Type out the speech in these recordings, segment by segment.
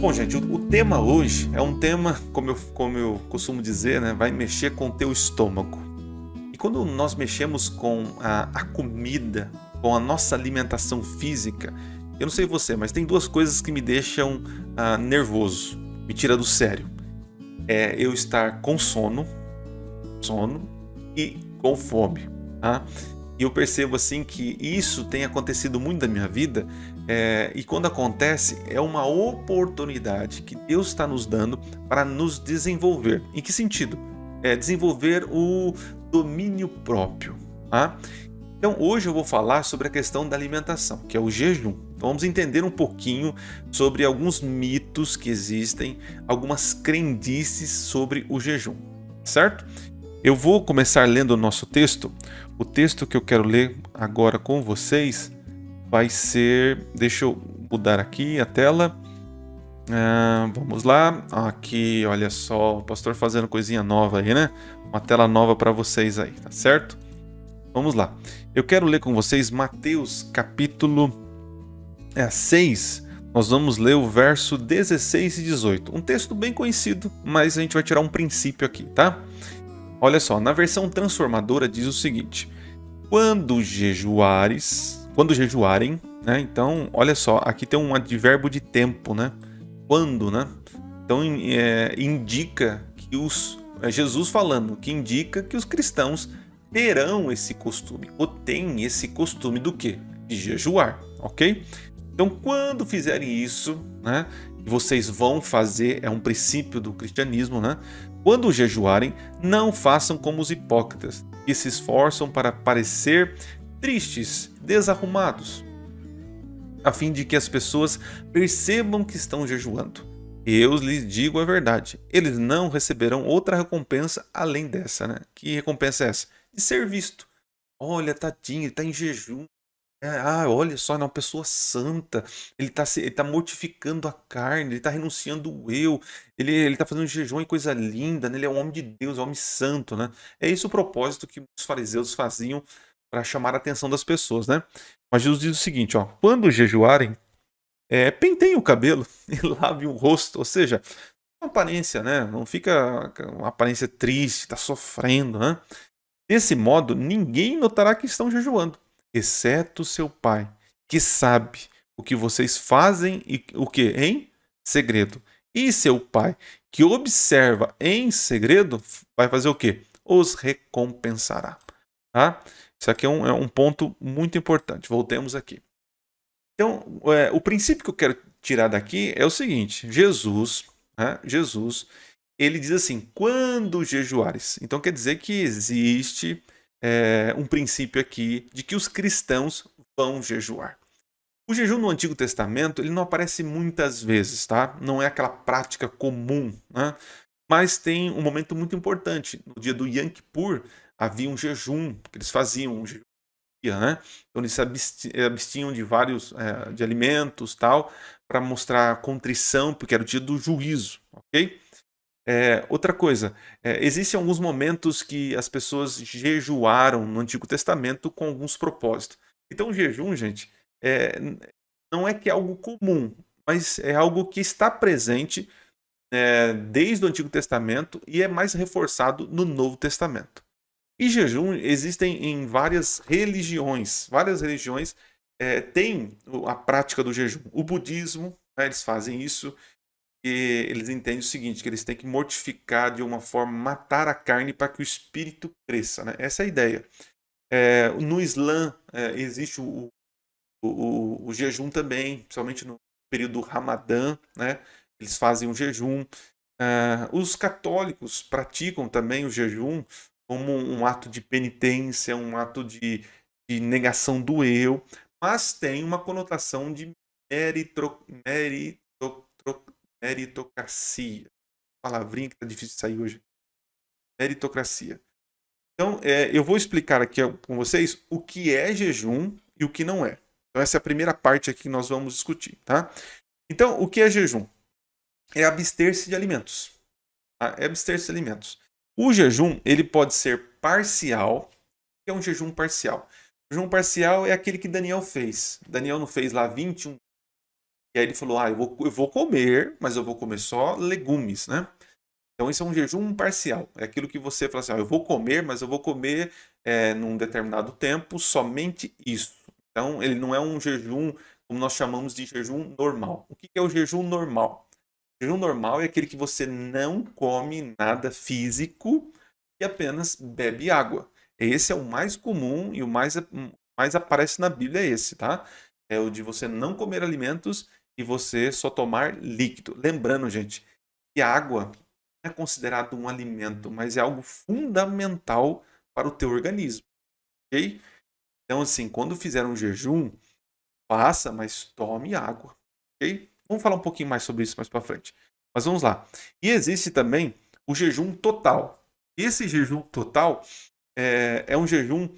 Bom, gente, o tema hoje é um tema, como eu costumo dizer, né, vai mexer com o teu estômago. E quando nós mexemos com a comida, com a nossa alimentação física, eu não sei você, mas tem duas coisas que me deixam nervoso, me tira do sério. É eu estar com sono e com fome, tá? E eu percebo assim que isso tem acontecido muito na minha vida, e quando acontece é uma oportunidade que Deus está nos dando para nos desenvolver. Em que sentido? Desenvolver o domínio próprio. Tá? Então hoje eu vou falar sobre a questão da alimentação, que é o jejum. Então vamos entender um pouquinho sobre alguns mitos que existem, algumas crendices sobre o jejum, certo? Eu vou começar lendo o nosso texto. O texto que eu quero ler agora com vocês vai ser... Deixa eu mudar aqui a tela. Vamos lá. Aqui, olha só, o pastor fazendo coisinha nova aí, né? Uma tela nova para vocês aí, tá certo? Vamos lá. Eu quero ler com vocês Mateus capítulo 6. Nós vamos ler o verso 16 e 18. Um texto bem conhecido, mas a gente vai tirar um princípio aqui, tá? Olha só, na versão transformadora diz o seguinte: quando jejuarem, né? Então, olha só, aqui tem um advérbio de tempo, né? Quando, né? Então, indica que Jesus falando, que indica que os cristãos terão esse costume, ou têm esse costume do quê? De jejuar, ok? Então, quando fizerem isso, né? Vocês vão fazer, é um princípio do cristianismo, né? Quando jejuarem, não façam como os hipócritas, que se esforçam para parecer tristes, desarrumados, a fim de que as pessoas percebam que estão jejuando. Eu lhes digo a verdade, eles não receberão outra recompensa além dessa, né? Que recompensa é essa? De ser visto. Olha, tadinho, ele está em jejum. Olha só, é uma pessoa santa, ele tá mortificando a carne, ele está renunciando o eu, ele tá fazendo jejum e coisa linda, né? Ele é um homem de Deus, é um homem santo, né? É esse o propósito que os fariseus faziam para chamar a atenção das pessoas, né? Mas Jesus diz o seguinte, ó: quando jejuarem, penteiem o cabelo e lavem o rosto, ou seja, uma aparência, né? Não fica uma aparência triste, tá sofrendo, né? Desse modo, ninguém notará que estão jejuando, exceto seu pai, que sabe o que vocês fazem e o que em segredo. E seu pai, que observa em segredo, vai fazer o quê? Os recompensará. Tá? Isso aqui é um ponto muito importante. Voltemos aqui. Então, o princípio que eu quero tirar daqui é o seguinte: Jesus, ele diz assim: quando jejuares. Então quer dizer que existe um princípio aqui de que os cristãos vão jejuar. O jejum no Antigo Testamento ele não aparece muitas vezes, tá? Não é aquela prática comum, né? Mas tem um momento muito importante. No dia do Yom Kippur havia um jejum que eles faziam, um jejum, né? Então eles se abstinham de vários de alimentos, tal, para mostrar contrição, porque era o dia do juízo, ok? Outra coisa, existem alguns momentos que as pessoas jejuaram no Antigo Testamento com alguns propósitos. Então, o jejum, gente, é, não é que é algo comum, mas é algo que está presente desde o Antigo Testamento e é mais reforçado no Novo Testamento. E jejum existem em várias religiões. Várias religiões têm a prática do jejum. O budismo, né, eles fazem isso. E eles entendem o seguinte, que eles têm que mortificar de uma forma, matar a carne para que o espírito cresça, né? Essa é a ideia. No Islã existe o jejum também, principalmente no período do Ramadã, né? Eles fazem um jejum. Os católicos praticam também o jejum como um ato de penitência, um ato de negação do eu, mas tem uma conotação de meritocracia. Palavrinha que tá difícil de sair hoje. Meritocracia. Então, eu vou explicar aqui com vocês o que é jejum e o que não é. Então, essa é a primeira parte aqui que nós vamos discutir, tá? Então, o que é jejum? É abster-se de alimentos. Tá? É abster-se de alimentos. O jejum, ele pode ser parcial. O que é um jejum parcial? O jejum parcial é aquele que Daniel fez. Daniel não fez lá 21 E aí ele falou, eu vou comer, mas eu vou comer só legumes, né? Então isso é um jejum parcial. É aquilo que você fala assim, eu vou comer, mas eu vou comer num determinado tempo somente isso. Então ele não é um jejum, como nós chamamos de jejum normal. O que é o jejum normal? O jejum normal é aquele que você não come nada físico e apenas bebe água. Esse é o mais comum e o mais aparece na Bíblia é esse, tá? É o de você não comer alimentos e você só tomar líquido. Lembrando, gente, que a água não é considerado um alimento, mas é algo fundamental para o teu organismo, ok? Então, assim, quando fizer um jejum, faça, mas tome água, ok? Vamos falar um pouquinho mais sobre isso mais para frente. Mas vamos lá. E existe também o jejum total. Esse jejum total é um jejum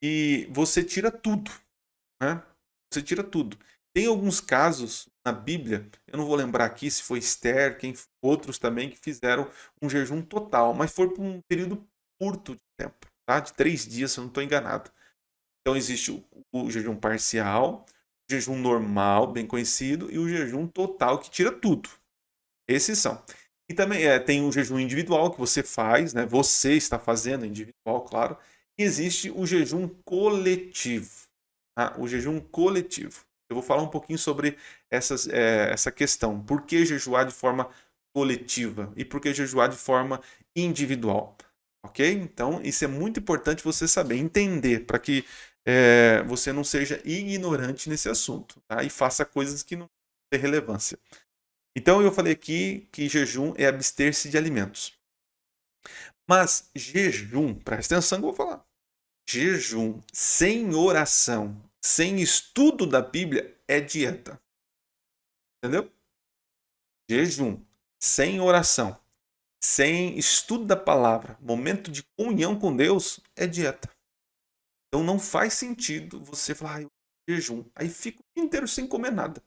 que você tira tudo, né? Você tira tudo. Tem alguns casos na Bíblia, eu não vou lembrar aqui se foi Esther, outros também que fizeram um jejum total, mas foi por um período curto de tempo, tá? De 3 dias, se eu não estou enganado. Então existe o jejum parcial, o jejum normal, bem conhecido, e o jejum total, que tira tudo. Esses são. E também tem o jejum individual que você faz, né? Você está fazendo individual, claro. E existe o jejum coletivo. Tá? O jejum coletivo. Eu vou falar um pouquinho sobre essa questão. Por que jejuar de forma coletiva? E por que jejuar de forma individual? Ok? Então, isso é muito importante você saber, entender, para que você não seja ignorante nesse assunto, tá? E faça coisas que não têm relevância. Então, eu falei aqui que jejum é abster-se de alimentos. Mas jejum, presta atenção que eu vou falar. Jejum sem oração, sem estudo da Bíblia, é dieta. Entendeu? Jejum sem oração, sem estudo da palavra, momento de comunhão com Deus, é dieta. Então não faz sentido você falar, eu jejum. Aí fica o dia inteiro sem comer nada.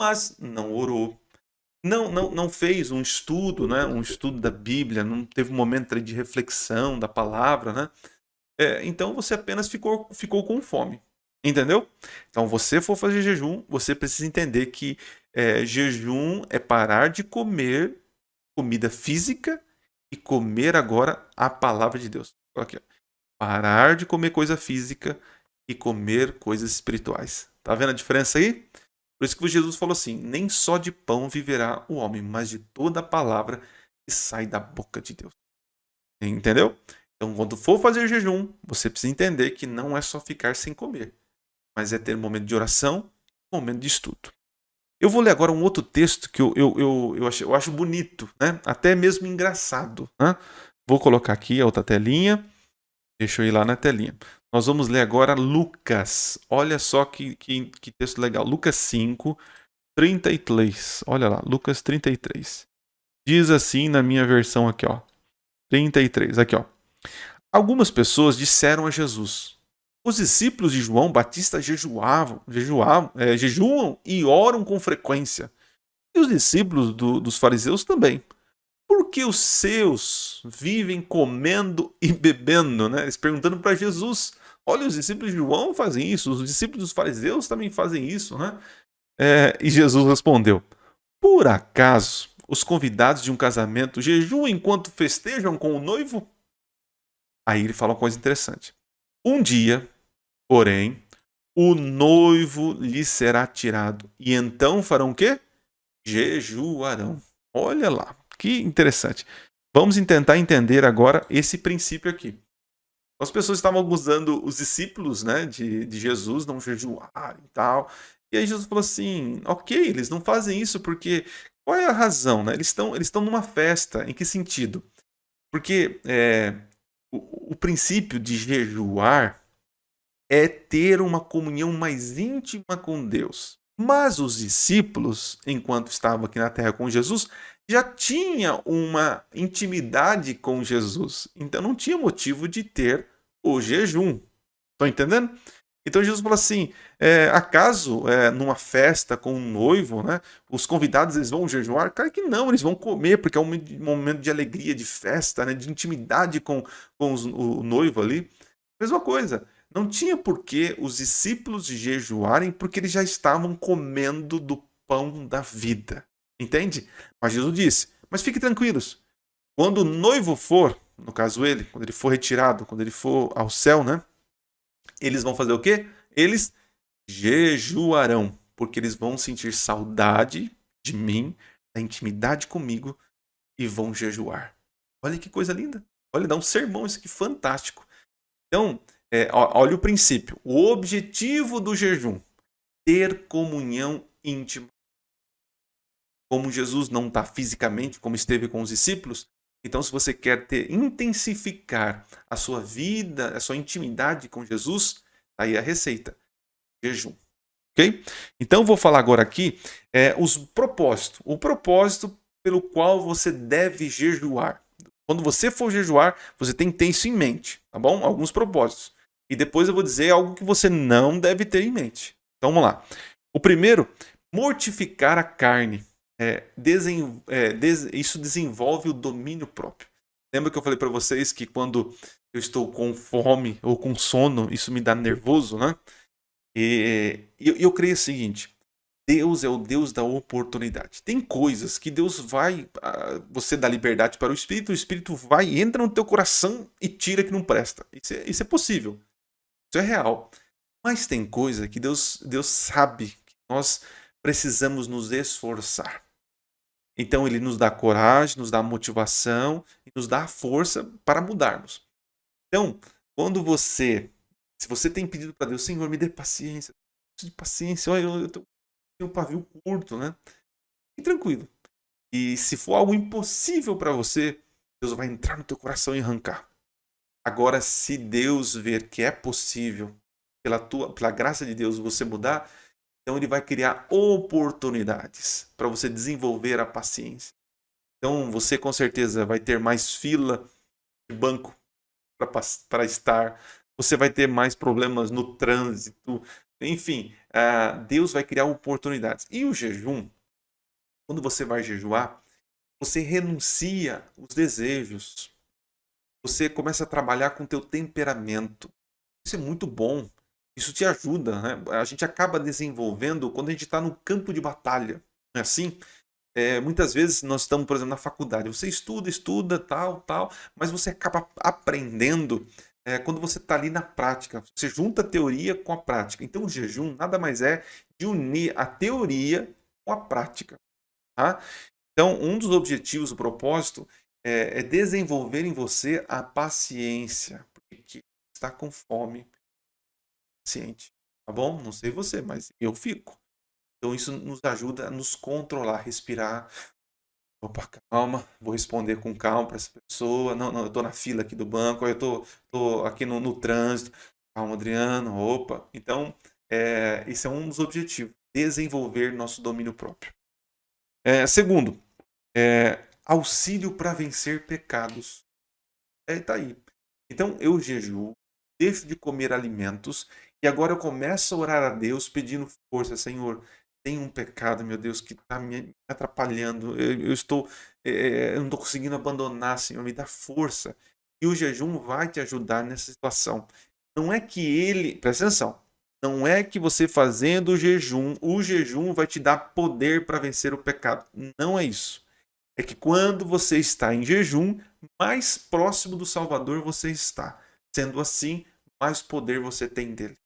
Mas não orou. Não fez um estudo, né? Um estudo da Bíblia, não teve um momento de reflexão da palavra, né? Então você apenas ficou com fome. Entendeu? Então, você for fazer jejum, você precisa entender que jejum é parar de comer comida física e comer agora a palavra de Deus. Aqui, ó. Parar de comer coisa física e comer coisas espirituais. Tá vendo a diferença aí? Por isso que Jesus falou assim: nem só de pão viverá o homem, mas de toda a palavra que sai da boca de Deus. Entendeu? Então, quando for fazer jejum, você precisa entender que não é só ficar sem comer, mas é ter um momento de oração, um momento de estudo. Eu vou ler agora um outro texto que eu acho bonito, né? Até mesmo engraçado. Né? Vou colocar aqui a outra telinha. Deixa eu ir lá na telinha. Nós vamos ler agora Lucas. Olha só que texto legal. Lucas 5, 33. Olha lá, Lucas 33. Diz assim na minha versão aqui, ó. 33, aqui, ó. Algumas pessoas disseram a Jesus: os discípulos de João Batista jejuam e oram com frequência. E os discípulos dos fariseus também. Por que os seus vivem comendo e bebendo? Né? Eles perguntando para Jesus. Olha, os discípulos de João fazem isso, os discípulos dos fariseus também fazem isso. Né? E Jesus respondeu: por acaso os convidados de um casamento jejuam enquanto festejam com o noivo? Aí ele fala uma coisa interessante. Um dia, porém, o noivo lhe será tirado. E então farão o quê? Jejuarão. Olha lá, que interessante. Vamos tentar entender agora esse princípio aqui. As pessoas estavam acusando os discípulos, né, de Jesus não jejuarem e tal. E aí Jesus falou assim, ok, eles não fazem isso porque... Qual é a razão? Né? Eles estão numa festa. Em que sentido? Porque o princípio de jejuar é ter uma comunhão mais íntima com Deus. Mas os discípulos, enquanto estavam aqui na terra com Jesus, já tinham uma intimidade com Jesus. Então não tinha motivo de ter o jejum. Estão entendendo? Então Jesus falou assim, acaso numa festa com um noivo, né, os convidados eles vão jejuar? Claro que não, eles vão comer, porque é um momento de alegria, de festa, né, de intimidade com o noivo ali. Mesma coisa, não tinha por que os discípulos jejuarem, porque eles já estavam comendo do pão da vida. Entende? Mas Jesus disse, mas fiquem tranquilos. Quando o noivo for, no caso ele, quando ele for retirado, quando ele for ao céu, né? Eles vão fazer o quê? Eles jejuarão, porque eles vão sentir saudade de mim, da intimidade comigo, e vão jejuar. Olha que coisa linda. Olha, dá um sermão isso aqui fantástico. Então, olha o princípio. O objetivo do jejum, ter comunhão íntima. Como Jesus não está fisicamente, como esteve com os discípulos, então se você quer intensificar a sua vida, a sua intimidade com Jesus, tá aí a receita, jejum. Ok? Então vou falar agora aqui os propósitos. O propósito pelo qual você deve jejuar. Quando você for jejuar, você tem que ter isso em mente, tá bom? Alguns propósitos. E depois eu vou dizer algo que você não deve ter em mente. Então vamos lá. O primeiro, mortificar a carne. Isso desenvolve o domínio próprio. Lembra que eu falei para vocês que quando eu estou com fome ou com sono, isso me dá nervoso, né? E eu creio o seguinte, Deus é o Deus da oportunidade. Tem coisas que Deus vai, você dá liberdade para o Espírito vai, entra no teu coração e tira que não presta. Isso é possível, isso é real. Mas tem coisa que Deus sabe que nós precisamos nos esforçar. Então ele nos dá coragem, nos dá motivação e nos dá a força para mudarmos. Então, se você tem pedido para Deus, Senhor, me dê paciência, preciso de paciência, olha, eu tenho um pavio curto, né? Fique tranquilo. E se for algo impossível para você, Deus vai entrar no teu coração e arrancar. Agora, se Deus ver que é possível, pela graça de Deus, você mudar, então ele vai criar oportunidades para você desenvolver a paciência. Então você com certeza vai ter mais fila de banco para estar, você vai ter mais problemas no trânsito, enfim, Deus vai criar oportunidades. E o jejum, quando você vai jejuar, você renuncia os desejos, você começa a trabalhar com o teu temperamento. Isso é muito bom. Isso te ajuda, né? A gente acaba desenvolvendo quando a gente está no campo de batalha. Não é assim? Muitas vezes nós estamos, por exemplo, na faculdade. Você estuda, tal, mas você acaba aprendendo quando você está ali na prática. Você junta a teoria com a prática. Então o jejum nada mais é de unir a teoria com a prática. Tá? Então um dos objetivos, o propósito, é desenvolver em você a paciência. Porque está com fome, paciente, tá bom? Não sei você, mas eu fico. Então isso nos ajuda a nos controlar, respirar. Opa, calma, vou responder com calma para essa pessoa. Não, eu tô na fila aqui do banco, eu tô aqui no trânsito. Calma, Adriano, opa. Então, isso é um dos objetivos, desenvolver nosso domínio próprio. Segundo, auxílio para vencer pecados. Tá aí. Então, eu jejuo, deixo de comer alimentos e agora eu começo a orar a Deus pedindo força. Senhor, tem um pecado, meu Deus, que está me atrapalhando. Eu não estou conseguindo abandonar, Senhor, me dá força. E o jejum vai te ajudar nessa situação. Não é que presta atenção, não é que você fazendo o jejum vai te dar poder para vencer o pecado. Não é isso. É que quando você está em jejum, mais próximo do Salvador você está. Sendo assim, mais poder você tem dele.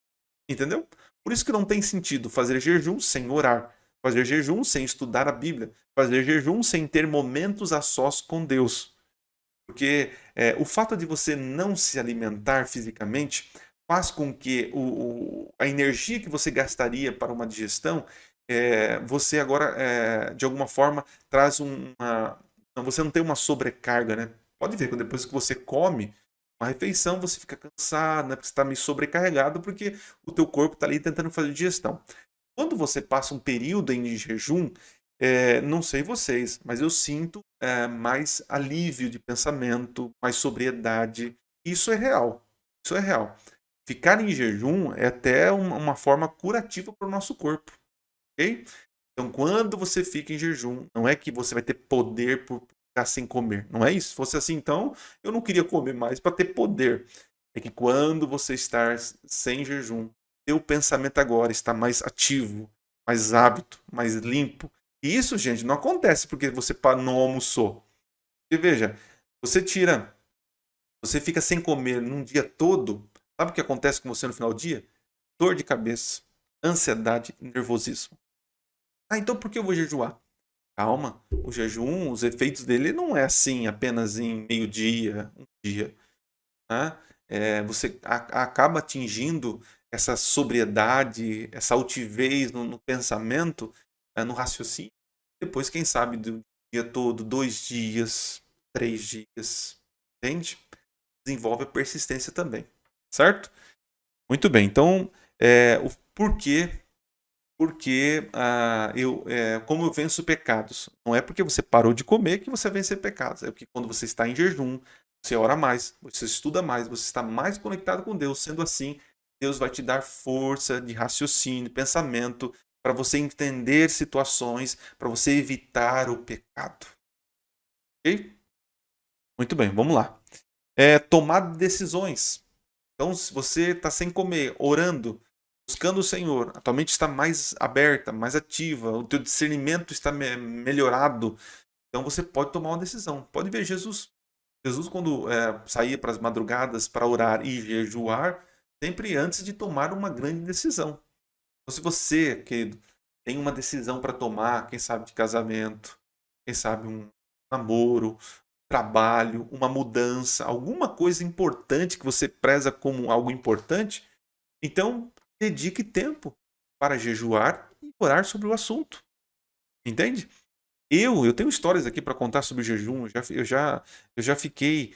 Entendeu? Por isso que não tem sentido fazer jejum sem orar, fazer jejum sem estudar a Bíblia, fazer jejum sem ter momentos a sós com Deus. Porque o fato de você não se alimentar fisicamente faz com que a energia que você gastaria para uma digestão, você agora, de alguma forma, traz você não tem uma sobrecarga, né? Pode ver que depois que você come uma refeição, você fica cansado, né? Porque você está meio sobrecarregado, porque o teu corpo está ali tentando fazer digestão. Quando você passa um período em jejum, não sei vocês, mas eu sinto mais alívio de pensamento, mais sobriedade. Isso é real. Isso é real. Ficar em jejum é até uma forma curativa para o nosso corpo. Ok? Então, quando você fica em jejum, não é que você vai ter poder por ficar sem comer. Não é isso. Se fosse assim, então, eu não queria comer mais para ter poder. É que quando você está sem jejum, seu pensamento agora está mais ativo, mais hábito, mais limpo. E isso, gente, não acontece porque você não almoçou. Porque veja, você fica sem comer num dia todo, sabe o que acontece com você no final do dia? Dor de cabeça, ansiedade e nervosismo. Ah, então por que eu vou jejuar? Calma, o jejum, os efeitos dele não é assim apenas em meio-dia, um dia. Né? Você acaba atingindo essa sobriedade, essa altivez no pensamento, no raciocínio, depois, quem sabe, do dia todo, 2 dias, 3 dias, entende? Desenvolve a persistência também, certo? Muito bem, então, o porquê porque como eu venço pecados. Não é porque você parou de comer que você vence pecados. É porque quando você está em jejum, você ora mais, você estuda mais, você está mais conectado com Deus. Sendo assim, Deus vai te dar força de raciocínio, pensamento, para você entender situações, para você evitar o pecado. Ok? Muito bem, vamos lá. Tomada de decisões. Então, se você está sem comer, orando, buscando o Senhor, a tua mente está mais aberta, mais ativa, o teu discernimento está melhorado, então você pode tomar uma decisão. Pode ver Jesus. Jesus, quando saía para as madrugadas para orar e jejuar, sempre antes de tomar uma grande decisão. Então, se você, querido, tem uma decisão para tomar, quem sabe de casamento, quem sabe um namoro, trabalho, uma mudança, alguma coisa importante que você preza como algo importante, então dedique tempo para jejuar e orar sobre o assunto. Entende? Eu tenho histórias aqui para contar sobre o jejum. Eu já fiquei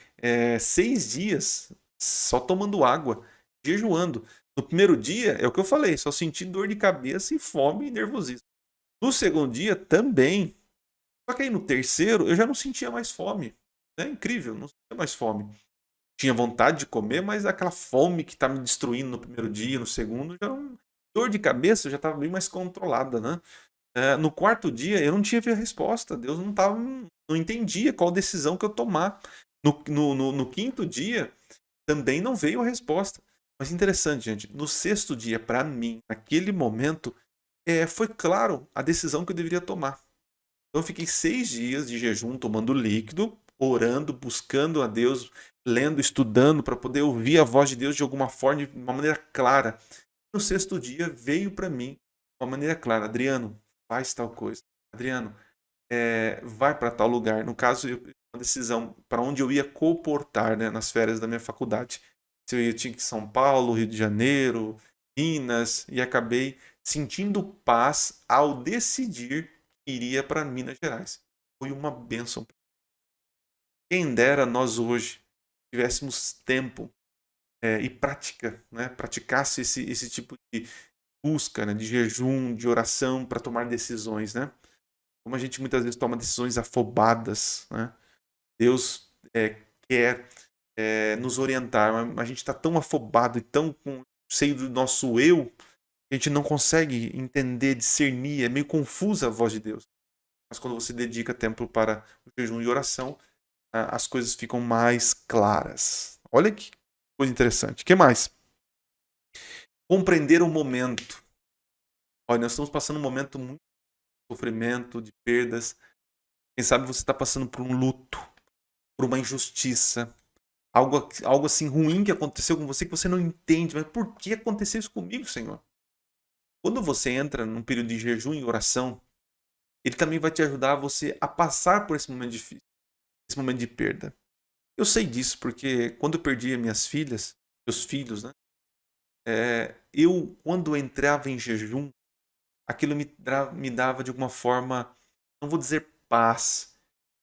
6 dias só tomando água, jejuando. No primeiro dia, é o que eu falei, só senti dor de cabeça e fome e nervosismo. No segundo dia, também. Só que aí no terceiro, eu já não sentia mais fome. É incrível, não sentia mais fome. Tinha vontade de comer, mas aquela fome que tá me destruindo no primeiro dia, no segundo, já não... Dor de cabeça já estava bem mais controlada, né? No quarto dia, eu não tive a resposta. Deus não entendia qual decisão que eu tomar. No quinto dia, também não veio a resposta. Mas interessante, gente. No sexto dia, para mim, naquele momento, foi claro a decisão que eu deveria tomar. Então eu fiquei 6 dias de jejum, tomando líquido, orando, buscando a Deus, lendo, estudando, para poder ouvir a voz de Deus de alguma forma, de uma maneira clara. No sexto dia veio para mim de uma maneira clara: Adriano, faz tal coisa. Adriano, vai para tal lugar. No caso, uma decisão para onde eu ia comportar, né, nas férias da minha faculdade. Se eu tinha que ir São Paulo, Rio de Janeiro, Minas, e acabei sentindo paz ao decidir que iria para Minas Gerais. Foi uma bênção. Quem dera nós hoje tivéssemos tempo e prática, né, praticasse esse tipo de busca, né, de jejum, de oração para tomar decisões, né? Como a gente muitas vezes toma decisões afobadas, né? Deus quer nos orientar, mas a gente está tão afobado e tão cheio do nosso eu, que a gente não consegue entender, discernir, é meio confusa a voz de Deus. Mas quando você dedica tempo para o jejum e oração, as coisas ficam mais claras. Olha que coisa interessante. O que mais? Compreender o momento. Olha, nós estamos passando um momento muito de sofrimento, de perdas. Quem sabe você está passando por um luto, por uma injustiça, algo assim ruim que aconteceu com você que você não entende. Mas por que aconteceu isso comigo, Senhor? Quando você entra num período de jejum e oração, ele também vai te ajudar você a passar por esse momento difícil, esse momento de perda. Eu sei disso porque quando eu perdi minhas filhas, meus filhos, né? Eu, quando entrava em jejum, aquilo me dava de alguma forma, não vou dizer paz,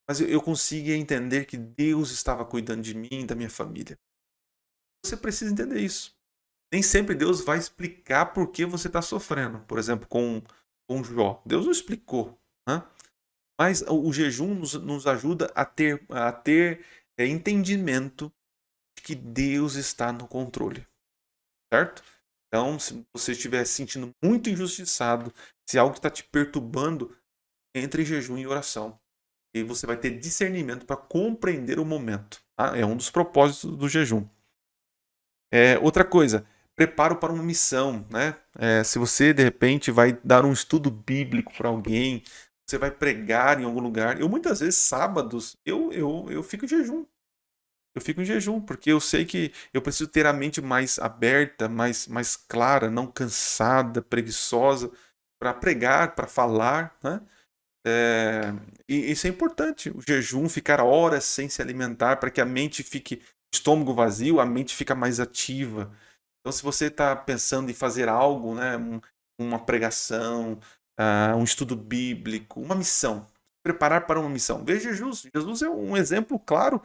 mas eu conseguia entender que Deus estava cuidando de mim e da minha família. Você precisa entender isso. Nem sempre Deus vai explicar por que você está sofrendo. Por exemplo, com Jó. Deus não explicou. Né? Mas o jejum nos ajuda a ter entendimento de que Deus está no controle. Certo? Então, se você estiver se sentindo muito injustiçado, se algo está te perturbando, entre em jejum e oração. E você vai ter discernimento para compreender o momento. Tá? É um dos propósitos do jejum. Outra coisa, preparo para uma missão, né? Se você de repente vai dar um estudo bíblico para alguém, você vai pregar em algum lugar. Eu muitas vezes sábados eu fico em jejum. Eu fico em jejum porque eu sei que eu preciso ter a mente mais aberta, mais clara, não cansada, preguiçosa para pregar, para falar, né? É, e isso é importante. O jejum, ficar horas sem se alimentar para que a mente fique, estômago vazio, a mente fica mais ativa. Então, se você está pensando em fazer algo, né, uma pregação, um estudo bíblico, uma missão, preparar para uma missão. Veja Jesus. Jesus é um exemplo claro.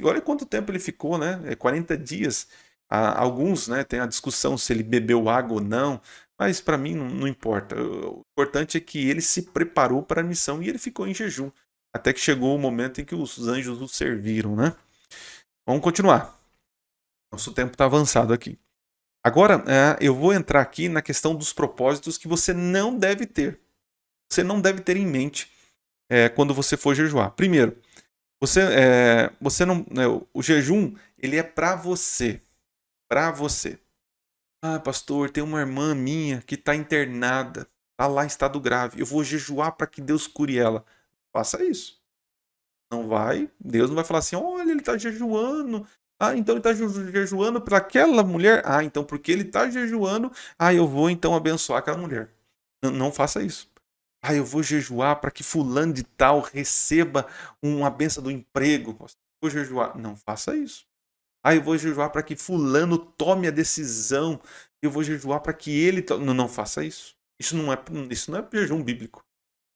Olha quanto tempo ele ficou, né? 40 dias. Alguns, né, tem a discussão se ele bebeu água ou não, mas para mim não importa. O importante é que ele se preparou para a missão e ele ficou em jejum, até que chegou o momento em que os anjos o serviram, né? Vamos continuar. Nosso tempo está avançado aqui. Agora, eu vou entrar aqui na questão dos propósitos que você não deve ter. Você não deve ter em mente quando você for jejuar. Primeiro, você não, né, o jejum ele é para você, para você. Ah, pastor, tem uma irmã minha que está internada, está lá em estado grave. Eu vou jejuar para que Deus cure ela. Faça isso. Não vai, Deus não vai falar assim, olha, ele está jejuando. Ah, então ele está jejuando para aquela mulher. Ah, então porque ele está jejuando, eu vou então abençoar aquela mulher. Não faça isso. Ah, eu vou jejuar para que fulano de tal receba uma benção do emprego. Vou jejuar. Não faça isso. Ah, eu vou jejuar para que fulano tome a decisão. Eu vou jejuar para que ele tome. Não faça isso. Isso não é jejum bíblico.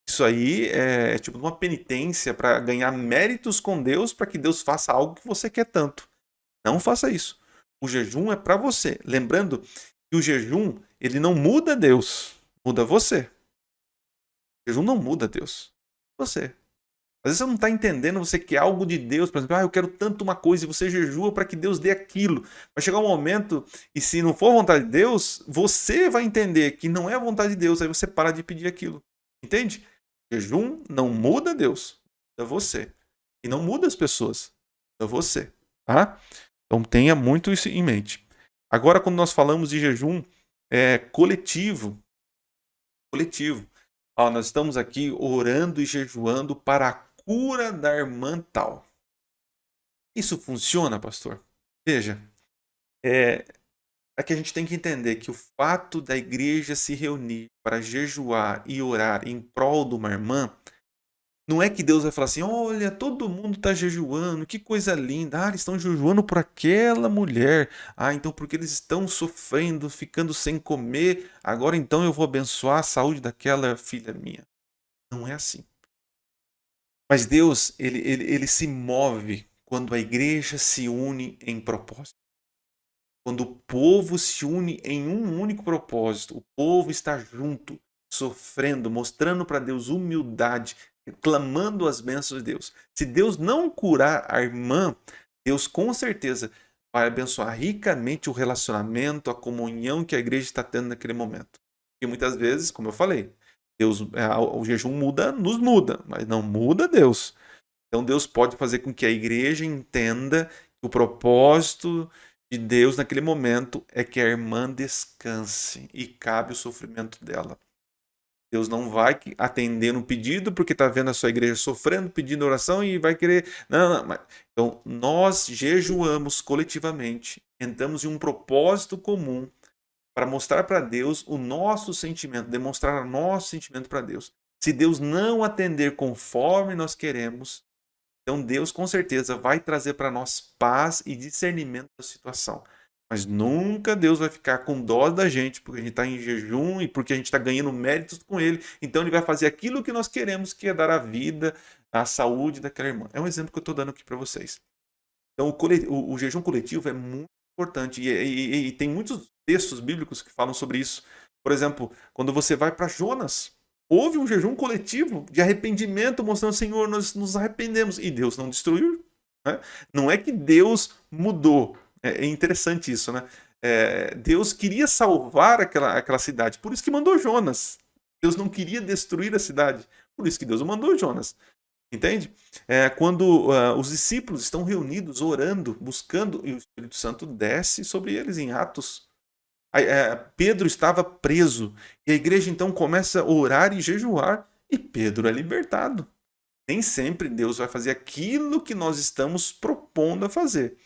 Isso aí é tipo uma penitência para ganhar méritos com Deus para que Deus faça algo que você quer tanto. Não faça isso. O jejum é para você. Lembrando que o jejum, ele não muda Deus, muda você. O jejum não muda Deus, você. Às vezes você não está entendendo, você quer algo de Deus, por exemplo, eu quero tanto uma coisa e você jejua para que Deus dê aquilo. Vai chegar um momento, e se não for vontade de Deus, você vai entender que não é a vontade de Deus, aí você para de pedir aquilo. Entende? Jejum não muda Deus, muda você. E não muda as pessoas, muda você. Tá? Então tenha muito isso em mente. Agora, quando nós falamos de jejum coletivo, nós estamos aqui orando e jejuando para a cura da irmã tal. Isso funciona, pastor? Veja, é que a gente tem que entender que o fato da igreja se reunir para jejuar e orar em prol de uma irmã, não é que Deus vai falar assim, olha, todo mundo está jejuando, que coisa linda. Eles estão jejuando por aquela mulher. Então porque eles estão sofrendo, ficando sem comer, agora então eu vou abençoar a saúde daquela filha minha. Não é assim. Mas Deus, ele se move quando a igreja se une em propósito. Quando o povo se une em um único propósito, o povo está junto, sofrendo, mostrando para Deus humildade, clamando as bênçãos de Deus. Se Deus não curar a irmã, Deus com certeza vai abençoar ricamente o relacionamento, a comunhão que a igreja está tendo naquele momento. E muitas vezes, como eu falei, Deus, o jejum nos muda, mas não muda Deus. Então Deus pode fazer com que a igreja entenda que o propósito de Deus naquele momento é que a irmã descanse e cabe o sofrimento dela. Deus não vai atender um pedido porque está vendo a sua igreja sofrendo, pedindo oração e vai querer... Não. Então, nós jejuamos coletivamente, entramos em um propósito comum para mostrar para Deus o nosso sentimento, demonstrar o nosso sentimento para Deus. Se Deus não atender conforme nós queremos, então Deus com certeza vai trazer para nós paz e discernimento da situação. Mas nunca Deus vai ficar com dó da gente, porque a gente está em jejum e porque a gente está ganhando méritos com Ele. Então Ele vai fazer aquilo que nós queremos, que é dar a vida, a saúde daquela irmã. É um exemplo que eu estou dando aqui para vocês. Então o jejum coletivo é muito importante e tem muitos textos bíblicos que falam sobre isso. Por exemplo, quando você vai para Jonas, houve um jejum coletivo de arrependimento, mostrando, Senhor, nós nos arrependemos. E Deus não destruiu. Né? Não é que Deus mudou. É interessante isso, né? Deus queria salvar aquela cidade, por isso que mandou Jonas. Deus não queria destruir a cidade, por isso que Deus mandou Jonas. Entende? Quando os discípulos estão reunidos, orando, buscando, e o Espírito Santo desce sobre eles em Atos. Pedro estava preso. E a igreja então começa a orar e jejuar. E Pedro é libertado. Nem sempre Deus vai fazer aquilo que nós estamos propondo a fazer.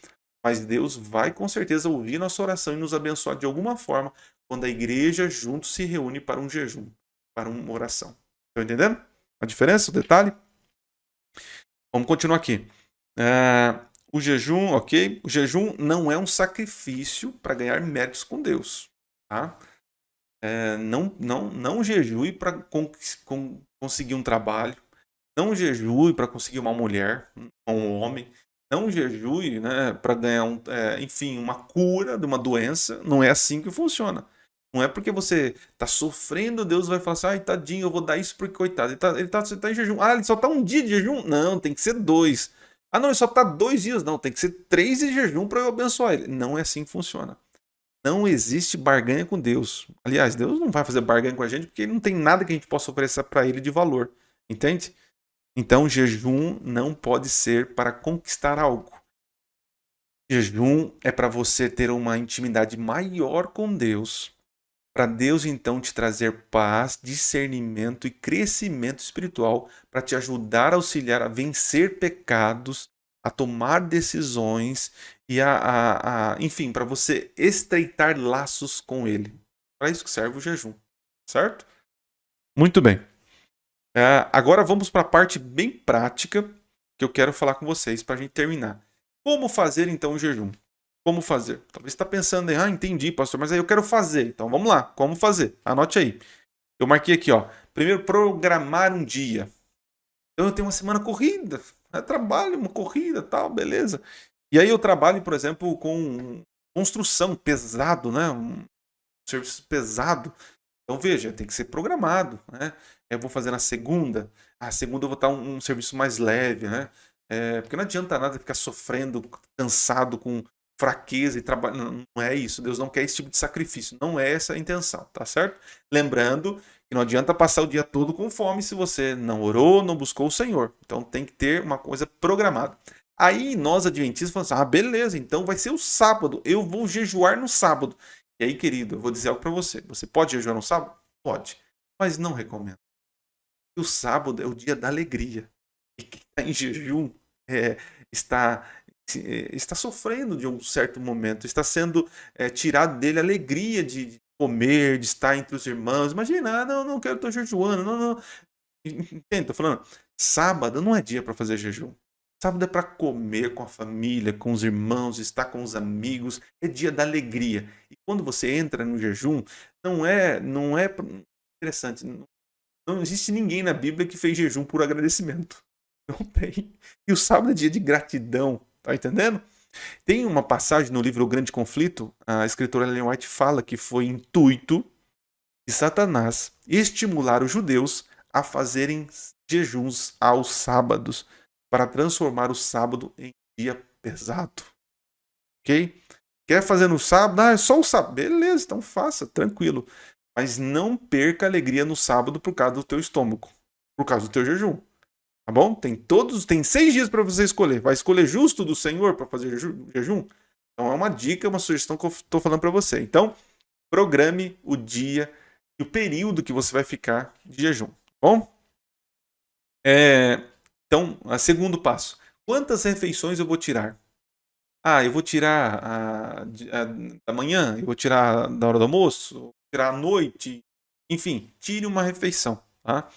Mas Deus vai com certeza ouvir nossa oração e nos abençoar de alguma forma quando a igreja junto se reúne para um jejum, para uma oração. Estão entendendo a diferença, o detalhe? Vamos continuar aqui. O jejum, ok? O jejum não é um sacrifício para ganhar méritos com Deus. Tá? Não jejue para conseguir um trabalho. Não jejue para conseguir uma mulher, um homem. Não jejue, né, para ganhar enfim, uma cura de uma doença. Não é assim que funciona. Não é porque você está sofrendo, Deus vai falar assim, ai, tadinho, eu vou dar isso porque, coitado, você tá em jejum. Ah, ele só está um dia de jejum? Não, tem que ser 2. Ah, não, ele só está 2 dias. Não, tem que ser 3 de jejum para eu abençoar ele. Não é assim que funciona. Não existe barganha com Deus. Aliás, Deus não vai fazer barganha com a gente porque ele não tem nada que a gente possa oferecer para ele de valor. Entende? Então, jejum não pode ser para conquistar algo. Jejum é para você ter uma intimidade maior com Deus, para Deus então te trazer paz, discernimento e crescimento espiritual, para te ajudar a auxiliar a vencer pecados, a tomar decisões e enfim, para você estreitar laços com Ele. Para isso que serve o jejum, certo? Muito bem. Agora vamos para a parte bem prática que eu quero falar com vocês para a gente terminar. Como fazer então o jejum? Como fazer? Talvez você está pensando em, entendi, pastor, mas aí eu quero fazer. Então vamos lá, como fazer? Anote aí. Eu marquei aqui, ó. Primeiro, programar um dia. Então eu tenho uma semana corrida, trabalho, uma corrida, tal, beleza. E aí eu trabalho, por exemplo, com construção pesado, né? Um serviço pesado. Então veja, tem que ser programado, né? Eu vou fazer na segunda. A segunda eu vou estar um serviço mais leve, né? Porque não adianta nada ficar sofrendo, cansado, com fraqueza e trabalho. Não é isso. Deus não quer esse tipo de sacrifício. Não é essa a intenção, tá certo? Lembrando que não adianta passar o dia todo com fome se você não orou, não buscou o Senhor. Então tem que ter uma coisa programada. Aí nós adventistas falamos assim, beleza, então vai ser o sábado. Eu vou jejuar no sábado. E aí, querido, eu vou dizer algo para você. Você pode jejuar no sábado? Pode. Mas não recomendo. O sábado é o dia da alegria. E quem está em jejum está sofrendo de um certo momento. Está sendo tirado dele a alegria de comer, de estar entre os irmãos. Imagina, não quero estar jejuando. Não. Entende? Estou falando. Sábado não é dia para fazer jejum. Sábado é para comer com a família, com os irmãos, estar com os amigos. É dia da alegria. E quando você entra no jejum, não é interessante. Não existe ninguém na Bíblia que fez jejum por agradecimento. Não tem. E o sábado é dia de gratidão. Tá entendendo? Tem uma passagem no livro O Grande Conflito, a escritora Ellen White fala que foi intuito de Satanás estimular os judeus a fazerem jejuns aos sábados para transformar o sábado em dia pesado. Ok? Quer fazer no sábado? É só o sábado. Beleza, então faça, tranquilo. Mas não perca a alegria no sábado por causa do teu estômago, por causa do teu jejum. Tá bom? Tem 6 dias para você escolher. Vai escolher justo do Senhor para fazer jejum? Então é uma dica, uma sugestão que eu estou falando para você. Então, programe o dia e o período que você vai ficar de jejum. Tá bom? Então, segundo passo. Quantas refeições eu vou tirar? Eu vou tirar da manhã, eu vou tirar da hora do almoço, vou tirar à noite. Enfim, tire uma refeição. Tá?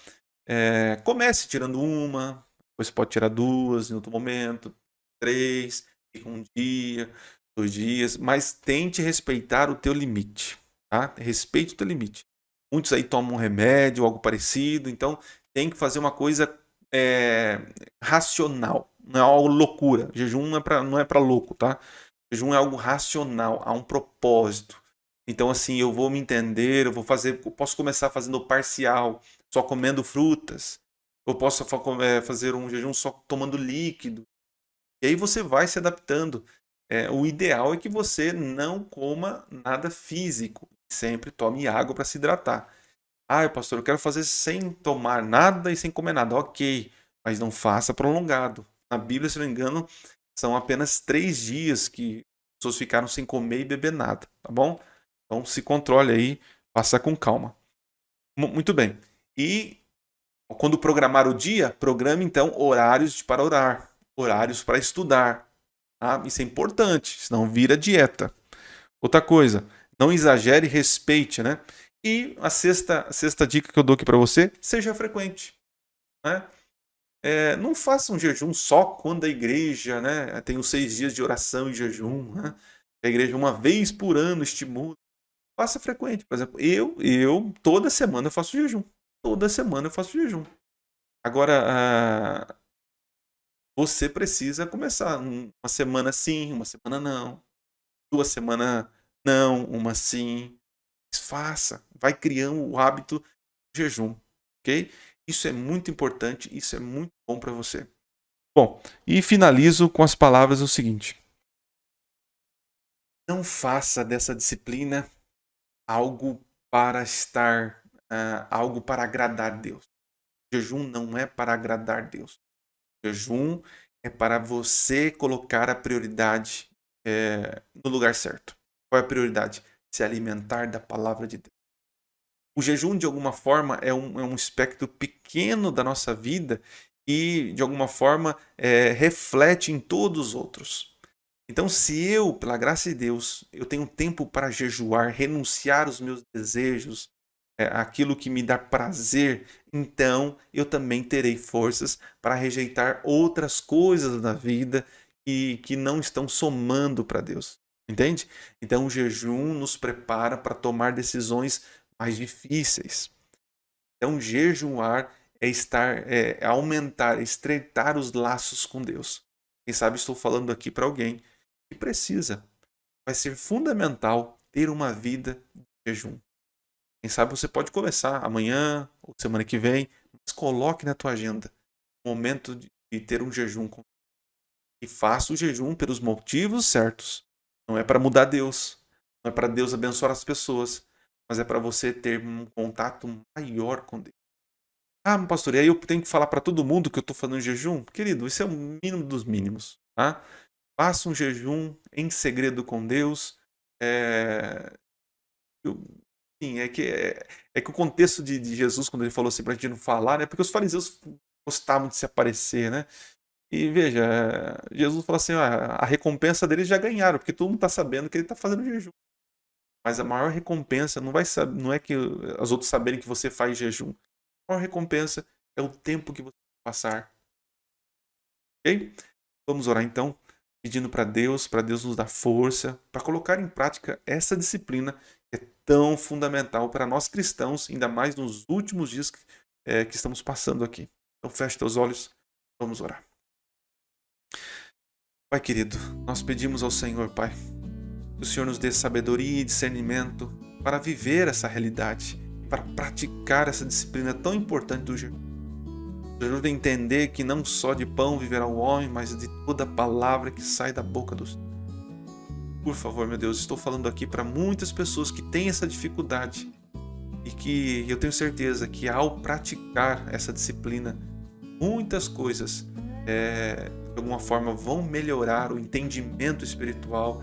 Comece tirando uma, depois pode tirar 2 em outro momento, 3, fica um dia, 2 dias, mas tente respeitar o teu limite. Tá? Respeite o teu limite. Muitos aí tomam um remédio, algo parecido, então tem que fazer uma coisa racional, não é algo loucura. Jejum não é para louco, tá? Jejum é algo racional, há um propósito. Então assim, eu vou me entender, eu posso começar fazendo parcial, só comendo frutas. Eu posso fazer um jejum só tomando líquido. E aí você vai se adaptando. O ideal é que você não coma nada físico. Sempre tome água para se hidratar. Pastor, eu quero fazer sem tomar nada e sem comer nada. Ok, mas não faça prolongado. Na Bíblia, se não me engano, são apenas 3 dias que as pessoas ficaram sem comer e beber nada, tá bom? Então se controle aí, faça com calma. Muito bem. E quando programar o dia, programe então horários para orar, horários para estudar. Tá? Isso é importante, senão vira dieta. Outra coisa, não exagere, respeite, né? E a sexta dica que eu dou aqui para você, seja frequente, né? Não faça um jejum só quando a igreja, né, tem os 6 dias de oração e jejum, né? A igreja uma vez por ano estimula. Faça frequente. Por exemplo, eu toda semana eu faço jejum. Toda semana eu faço jejum. Agora, você precisa começar uma semana sim, uma semana não. 2 semanas não, uma sim. Faça. Vai criando o hábito de jejum, ok? Isso é muito importante, isso é muito bom para você. Bom, e finalizo com as palavras o seguinte. Não faça dessa disciplina algo para estar, algo para agradar Deus. O jejum não é para agradar Deus. O jejum é para você colocar a prioridade no lugar certo. Qual é a prioridade? Se alimentar da palavra de Deus. O jejum, de alguma forma, é um espectro pequeno da nossa vida e, de alguma forma, reflete em todos os outros. Então, se eu, pela graça de Deus, eu tenho tempo para jejuar, renunciar aos meus desejos, aquilo que me dá prazer, então eu também terei forças para rejeitar outras coisas da vida que não estão somando para Deus. Entende? Então, o jejum nos prepara para tomar decisões mais difíceis. Então, jejuar é aumentar, estreitar os laços com Deus. Quem sabe estou falando aqui para alguém que precisa. Vai ser fundamental ter uma vida de jejum. Quem sabe você pode começar amanhã ou semana que vem, mas coloque na tua agenda o momento de ter um jejum. E faça o jejum pelos motivos certos. Não é para mudar Deus, não é para Deus abençoar as pessoas, mas é para você ter um contato maior com Deus. Ah, pastor, e aí eu tenho que falar para todo mundo que eu estou fazendo jejum? Querido, isso é o mínimo dos mínimos. Tá? Faça um jejum em segredo com Deus. Sim, é que o contexto de Jesus, quando ele falou assim para a gente não falar, né? Porque os fariseus gostavam de se aparecer, né? E veja, Jesus falou assim: a recompensa deles já ganharam, porque todo mundo está sabendo que ele está fazendo jejum. Mas a maior recompensa não é que os outros saberem que você faz jejum. A maior recompensa é o tempo que você vai passar. Ok? Vamos orar então, pedindo para Deus nos dar força para colocar em prática essa disciplina que é tão fundamental para nós cristãos, ainda mais nos últimos dias que estamos passando aqui. Então feche teus olhos, vamos orar. Pai querido, nós pedimos ao Senhor, Pai, que o Senhor nos dê sabedoria e discernimento para viver essa realidade, para praticar essa disciplina tão importante do jejum. Nos ajuda a entender que não só de pão viverá o homem, mas de toda palavra que sai da boca do Senhor. Por favor, meu Deus, estou falando aqui para muitas pessoas que têm essa dificuldade e que eu tenho certeza que ao praticar essa disciplina, muitas coisas de alguma forma vão melhorar o entendimento espiritual,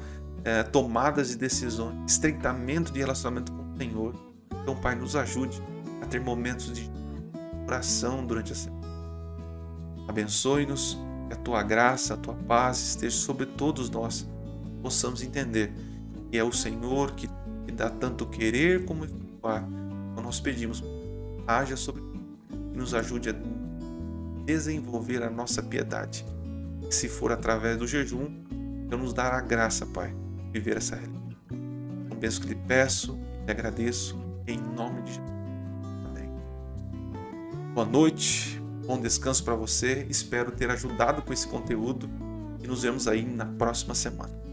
tomadas de decisões, estreitamento de relacionamento com o Senhor. Então, Pai, nos ajude a ter momentos de oração durante a semana. Abençoe-nos, que a Tua graça, a Tua paz esteja sobre todos nós. Possamos entender que é o Senhor que dá tanto querer como efetuar. Então nós pedimos, haja sobre nós e nos ajude a desenvolver a nossa piedade. Se for através do jejum, então nos dará a graça, Pai, de viver essa realidade. Então penso que lhe peço e lhe agradeço em nome de Jesus. Amém. Boa noite, bom descanso para você. Espero ter ajudado com esse conteúdo e nos vemos aí na próxima semana.